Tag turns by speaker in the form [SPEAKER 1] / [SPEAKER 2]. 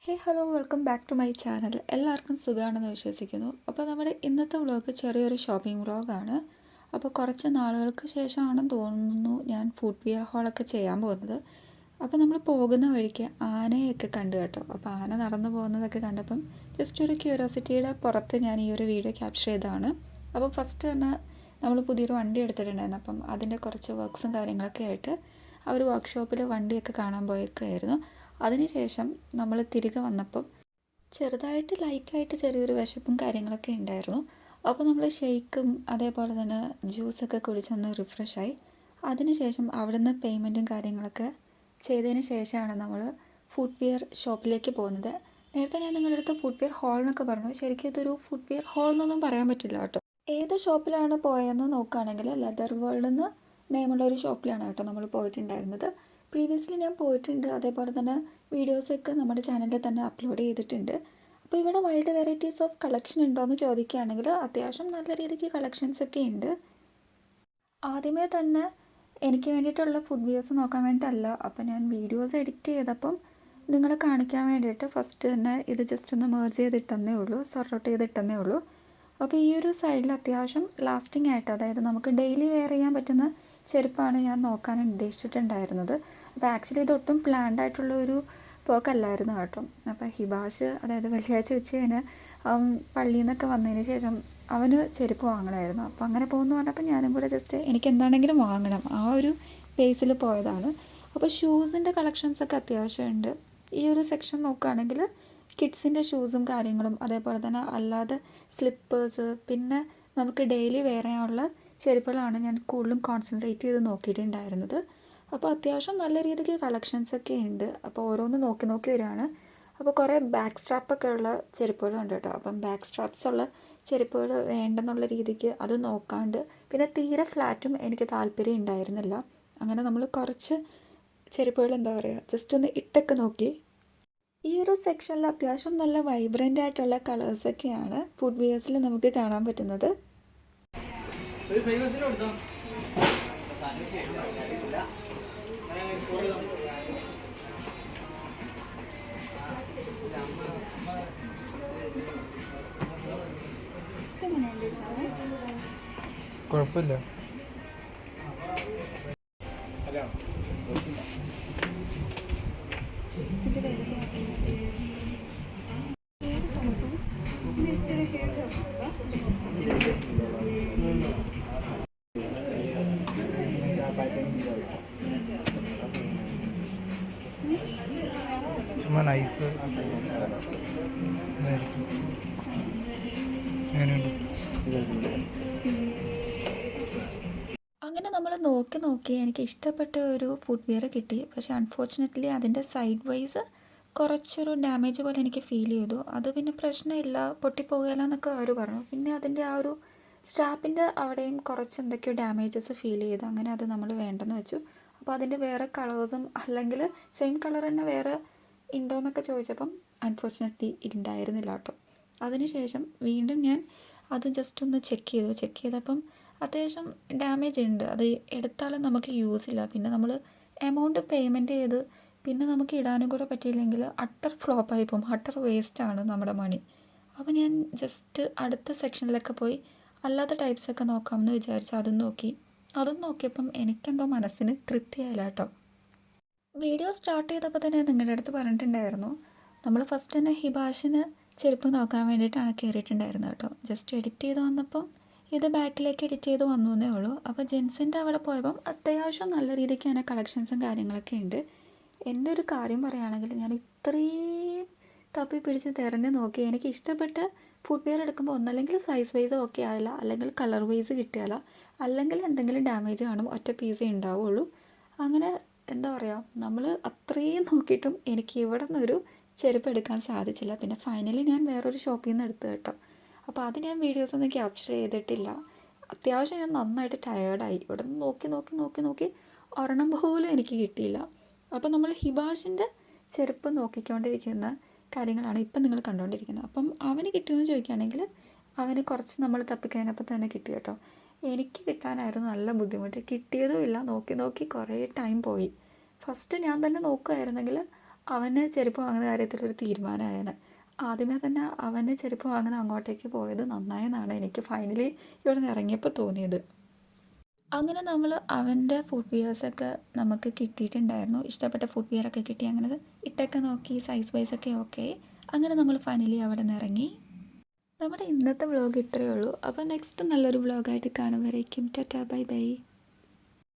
[SPEAKER 1] Hey hello welcome back to my channel. എല്ലാവർക്കും സുഖമാണെന്ന് വിശ്വസിക്കുന്നു. അപ്പോൾ നമ്മുടെ ഇന്നത്തെ വ്ളോഗ് ചെറിയൊരു ഷോപ്പിംഗ് വ്ളോഗാണ്. അപ്പോൾ കുറച്ച് നാളുകൾക്ക് ശേഷമാണെന്ന് തോന്നുന്നു ഞാൻ ഫുഡ് വിയർ ഹോളൊക്കെ ചെയ്യാൻ പോകുന്നത്. അപ്പോൾ നമ്മൾ പോകുന്ന വഴിക്ക് ആനയൊക്കെ കണ്ടു കേട്ടോ. അപ്പോൾ ആന നടന്നു പോകുന്നതൊക്കെ കണ്ടപ്പം ജസ്റ്റ് ഒരു ക്യൂരിയോസിറ്റിയുടെ പുറത്ത് ഞാൻ ഈ ഒരു വീഡിയോ ക്യാപ്ചർ ചെയ്തതാണ്. അപ്പോൾ ഫസ്റ്റ് തന്നെ നമ്മൾ പുതിയൊരു വണ്ടി എടുത്തിട്ടുണ്ടായിരുന്നു. അപ്പം അതിൻ്റെ കുറച്ച് വർക്ക്സും കാര്യങ്ങളൊക്കെ ആയിട്ട് ആ ഒരു വർക്ക്ഷോപ്പിൽ വണ്ടിയൊക്കെ കാണാൻ പോയേക്കായിരുന്നു. അതിനുശേഷം നമ്മൾ തിരികെ വന്നപ്പം ചെറുതായിട്ട് ലൈറ്റായിട്ട് ചെറിയൊരു വിശപ്പും കാര്യങ്ങളൊക്കെ ഉണ്ടായിരുന്നു. അപ്പോൾ നമ്മൾ ഷെയ്ക്കും അതേപോലെ തന്നെ ജ്യൂസൊക്കെ കുടിച്ചൊന്ന് റിഫ്രഷായി. അതിനുശേഷം അവിടുന്ന് പേയ്മെൻറ്റും കാര്യങ്ങളൊക്കെ ചെയ്തതിന് ശേഷമാണ് നമ്മൾ ഫുഡ് വിയർ ഷോപ്പിലേക്ക് പോകുന്നത്. നേരത്തെ ഞാൻ നിങ്ങളുടെ അടുത്ത് ഫുഡ് വിയർ ഹോൾ എന്നൊക്കെ പറഞ്ഞു. ശരിക്കും ഇതൊരു ഫുഡ് വിയർ ഹോൾ എന്നൊന്നും പറയാൻ പറ്റില്ല കേട്ടോ. ഏത് ഷോപ്പിലാണ് പോയതെന്ന് നോക്കുകയാണെങ്കിൽ ലെതർ വേൾഡ് എന്ന് നെയിമുള്ള ഒരു ഷോപ്പിലാണ് കേട്ടോ നമ്മൾ പോയിട്ടുണ്ടായിരുന്നത്. പ്രീവിയസ്ലി ഞാൻ പോയിട്ടുണ്ട്. അതേപോലെ തന്നെ വീഡിയോസൊക്കെ നമ്മുടെ ചാനലിൽ തന്നെ അപ്ലോഡ് ചെയ്തിട്ടുണ്ട്. അപ്പോൾ ഇവിടെ വൈഡ് വെറൈറ്റീസ് ഓഫ് കളക്ഷൻ ഉണ്ടോ എന്ന് ചോദിക്കുകയാണെങ്കിൽ അത്യാവശ്യം നല്ല രീതിക്ക് കളക്ഷൻസൊക്കെ ഉണ്ട്. ആദ്യമേ തന്നെ എനിക്ക് വേണ്ടിയിട്ടുള്ള ഫുഡ് വീഡിയോസ് നോക്കാൻ വേണ്ടിയിട്ടല്ല, അപ്പോൾ ഞാൻ വീഡിയോസ് എഡിറ്റ് ചെയ്തപ്പം നിങ്ങളെ കാണിക്കാൻ വേണ്ടിയിട്ട് ഫസ്റ്റ് തന്നെ ഇത് ജസ്റ്റ് ഒന്ന് മേർജ് ചെയ്തിട്ടെന്നേ ഉള്ളൂ, സോർട്ട് ഔട്ട് ചെയ്തിട്ടെന്നേ ഉള്ളൂ. അപ്പോൾ ഈ ഒരു സൈഡിൽ അത്യാവശ്യം ലാസ്റ്റിംഗ് ആയിട്ട്, അതായത് നമുക്ക് ഡെയിലി വെയർ ചെയ്യാൻ പറ്റുന്ന ചെരുപ്പാണ് ഞാൻ നോക്കാൻ ഉദ്ദേശിച്ചിട്ടുണ്ടായിരുന്നത്. അപ്പോൾ ആക്ച്വലി ഇതൊട്ടും പ്ലാൻഡ് ആയിട്ടുള്ള ഒരു പോക്കല്ലായിരുന്നു കേട്ടോ. അപ്പോൾ ഹിബാഷ്, അതായത് വെള്ളിയാഴ്ച ഉച്ച കഴിഞ്ഞ് അവൻ പള്ളിയിൽ നിന്നൊക്കെ വന്നതിന് ശേഷം അവന് ചെരുപ്പ് വാങ്ങണമായിരുന്നു. അപ്പോൾ അങ്ങനെ പോകുന്നു പറഞ്ഞപ്പോൾ ഞാനും കൂടെ ജസ്റ്റ് എനിക്ക് എന്താണെങ്കിലും വാങ്ങണം, ആ ഒരു ബേസിൽ പോയതാണ്. അപ്പോൾ ഷൂസിൻ്റെ കളക്ഷൻസൊക്കെ അത്യാവശ്യമുണ്ട്. ഈ ഒരു സെക്ഷൻ നോക്കുകയാണെങ്കിൽ കിഡ്സിൻ്റെ ഷൂസും കാര്യങ്ങളും, അതേപോലെ തന്നെ അല്ലാതെ സ്ലിപ്പേഴ്സ്, പിന്നെ നമുക്ക് ഡെയിലി വെയർ ചെയ്യാനുള്ള ചെരുപ്പുകളാണ് ഞാൻ കൂടുതലും കോൺസെൻട്രേറ്റ് ചെയ്ത് നോക്കിയിട്ടുണ്ടായിരുന്നത്. അപ്പോൾ അത്യാവശ്യം നല്ല രീതിക്ക് കളക്ഷൻസൊക്കെ ഉണ്ട്. അപ്പോൾ ഓരോന്ന് നോക്കി നോക്കി വരികയാണ്. അപ്പോൾ കുറേ ബാക്ക് സ്ട്രാപ്പൊക്കെ ഉള്ള ചെരുപ്പുകളുണ്ട് കേട്ടോ. അപ്പം ബാക്ക് സ്ട്രാപ്സ് ഉള്ള ചെരുപ്പുകൾ വേണ്ടെന്നുള്ള രീതിക്ക് അത് നോക്കാണ്ട്, പിന്നെ തീരെ ഫ്ലാറ്റും എനിക്ക് താല്പര്യം ഉണ്ടായിരുന്നില്ല. അങ്ങനെ നമ്മൾ കുറച്ച് ചെരുപ്പുകൾ എന്താ പറയുക ജസ്റ്റ് ഒന്ന് ഇട്ടൊക്കെ നോക്കി. ഈ ഒരു സെക്ഷനിൽ അത്യാവശ്യം നല്ല വൈബ്രൻ്റ് ആയിട്ടുള്ള കളേഴ്സൊക്കെയാണ് ഫുഡ് വിയേഴ്സിൽ നമുക്ക് കാണാൻ പറ്റുന്നത്.
[SPEAKER 2] കുഴപ്പമില്ല. ചുമ്മാ നൈസ് ഇതായിരിക്കും. എങ്ങനെയുണ്ട്?
[SPEAKER 1] അങ്ങനെ നമ്മൾ നോക്കി നോക്കി എനിക്ക് ഇഷ്ടപ്പെട്ട ഒരു ഫുഡ് വിയർ കിട്ടി. പക്ഷേ അൺഫോർച്ചുനേറ്റ്ലി അതിൻ്റെ സൈഡ് വൈസ് കുറച്ചൊരു ഡാമേജ് പോലെ എനിക്ക് ഫീൽ ചെയ്തു. അത് പിന്നെ പ്രശ്നമില്ല, പൊട്ടിപ്പോകുകയില്ല എന്നൊക്കെ അവർ പറഞ്ഞു. പിന്നെ അതിൻ്റെ ആ ഒരു സ്ട്രാപ്പിൻ്റെ അവിടെയും കുറച്ച് എന്തൊക്കെയോ ഡാമേജസ് ഫീൽ ചെയ്തു. അങ്ങനെ അത് നമ്മൾ വേണ്ടെന്ന് വെച്ചു. അപ്പോൾ അതിൻ്റെ വേറെ കളേഴ്സും അല്ലെങ്കിൽ സെയിം കളർ തന്നെ വേറെ ഉണ്ടോ എന്നൊക്കെ ചോദിച്ചപ്പം അൺഫോർച്ചുനേറ്റ്ലി ഉണ്ടായിരുന്നില്ല കേട്ടോ. അതിനുശേഷം വീണ്ടും ഞാൻ അത് ജസ്റ്റ് ഒന്ന് ചെക്ക് ചെയ്തപ്പം അത്യാവശ്യം ഡാമേജ് ഉണ്ട്. അത് എടുത്താലും നമുക്ക് യൂസ് ഇല്ല. പിന്നെ നമ്മൾ എമൗണ്ട് പേയ്മെൻറ്റ് ചെയ്ത് പിന്നെ നമുക്ക് ഇടാനും കൂടെ പറ്റിയില്ലെങ്കിൽ അട്ടർ ഫ്ലോപ്പായി പോകും, അട്ടർ വേസ്റ്റാണ് നമ്മുടെ മണി. അപ്പോൾ ഞാൻ ജസ്റ്റ് അടുത്ത സെക്ഷനിലൊക്കെ പോയി അല്ലാത്ത ടൈപ്സൊക്കെ നോക്കാമെന്ന് വിചാരിച്ച് അതും നോക്കിയപ്പം എനിക്കെന്തോ മനസ്സിന് തൃപ്തിയായില്ല കേട്ടോ. വീഡിയോ സ്റ്റാർട്ട് ചെയ്തപ്പോൾ തന്നെ നിങ്ങളുടെ അടുത്ത് പറഞ്ഞിട്ടുണ്ടായിരുന്നു, നമ്മൾ ഫസ്റ്റ് തന്നെ ഹിബാഷിന് ചെരുപ്പ് നോക്കാൻ വേണ്ടിയിട്ടാണ് കയറിയിട്ടുണ്ടായിരുന്നത് കേട്ടോ. ജസ്റ്റ് എഡിറ്റ് ചെയ്ത് വന്നപ്പം ഇത് ബാക്കിലേക്ക് എഡിറ്റ് ചെയ്ത് വന്നു എന്നേ ഉള്ളൂ. അപ്പോൾ ജെൻസിൻ്റെ അവിടെ പോയപ്പം അത്യാവശ്യം നല്ല രീതിക്ക് തന്നെ കളക്ഷൻസും കാര്യങ്ങളൊക്കെ ഉണ്ട്. എൻ്റെ ഒരു കാര്യം പറയുകയാണെങ്കിൽ ഞാൻ ഇത്രയും തപ്പി പിടിച്ച് തിരഞ്ഞ് നോക്കി എനിക്ക് ഇഷ്ടപ്പെട്ട ഫുഡ് വെയർ എടുക്കുമ്പോൾ ഒന്നല്ലെങ്കിൽ സൈസ് വൈസ് ഓക്കെ ആയില്ല, അല്ലെങ്കിൽ കളർ വൈസ് കിട്ടിയാല, അല്ലെങ്കിൽ എന്തെങ്കിലും ഡാമേജ് കാണും, ഒറ്റ പീസേ ഉണ്ടാവുള്ളൂ. അങ്ങനെ എന്താ പറയുക, നമ്മൾ അത്രയും നോക്കിയിട്ടും എനിക്ക് ഇവിടെ നിന്നൊരു ചെരുപ്പ് എടുക്കാൻ സാധിച്ചില്ല. പിന്നെ ഫൈനലി ഞാൻ വേറൊരു ഷോപ്പിൽ നിന്ന് എടുത്തു കേട്ടോ. അപ്പോൾ അത് ഞാൻ വീഡിയോസൊന്നും ക്യാപ്ചർ ചെയ്തിട്ടില്ല. അത്യാവശ്യം ഞാൻ നന്നായിട്ട് ടയേർഡായി. ഇവിടെ നിന്ന് നോക്കി ഒരെണ്ണം പോലും എനിക്ക് കിട്ടിയില്ല. അപ്പോൾ നമ്മൾ ഹിബാഷിൻ്റെ ചെരുപ്പ് നോക്കിക്കൊണ്ടിരിക്കുന്ന കാര്യങ്ങളാണ് ഇപ്പം നിങ്ങൾ കണ്ടുകൊണ്ടിരിക്കുന്നത്. അപ്പം അവന് കിട്ടുമെന്ന് ചോദിക്കുകയാണെങ്കിൽ അവന് കുറച്ച് നമ്മൾ തപ്പിക്കഴിഞ്ഞപ്പോൾ തന്നെ കിട്ടി കേട്ടോ. എനിക്ക് കിട്ടാനായിരുന്നു നല്ല ബുദ്ധിമുട്ട്. കിട്ടിയതും ഇല്ല, നോക്കി കുറേ ടൈം പോയി. ഫസ്റ്റ് ഞാൻ തന്നെ നോക്കുകയായിരുന്നെങ്കിൽ അവന് ചെരുപ്പ് വാങ്ങുന്ന കാര്യത്തിലൊരു തീരുമാനമായേനെ. ആദ്യമേ തന്നെ അവന് ചെരുപ്പ് വാങ്ങുന്ന അങ്ങോട്ടേക്ക് പോയത് നന്നായെന്നാണ് എനിക്ക് ഫൈനലി ഇവിടെ നിന്ന് ഇറങ്ങിയപ്പോൾ തോന്നിയത്. അങ്ങനെ നമ്മൾ അവൻ്റെ ഫുഡ് വിയേഴ്സൊക്കെ നമുക്ക് കിട്ടിയിട്ടുണ്ടായിരുന്നു. ഇഷ്ടപ്പെട്ട ഫുഡ് വിയറൊക്കെ കിട്ടി. അങ്ങനെ ഇട്ടൊക്കെ നോക്കി സൈസ് വൈസൊക്കെ ഓക്കെ. അങ്ങനെ നമ്മൾ ഫൈനലി അവിടെ നിന്ന് ഇറങ്ങി. നമ്മുടെ ഇന്നത്തെ വ്ളോഗ് ഇത്രയേ ഉള്ളൂ. അപ്പോൾ നെക്സ്റ്റ് നല്ലൊരു വ്ളോഗായിട്ട് കാണും വരേക്കും ടാറ്റാ ബൈ ബൈ.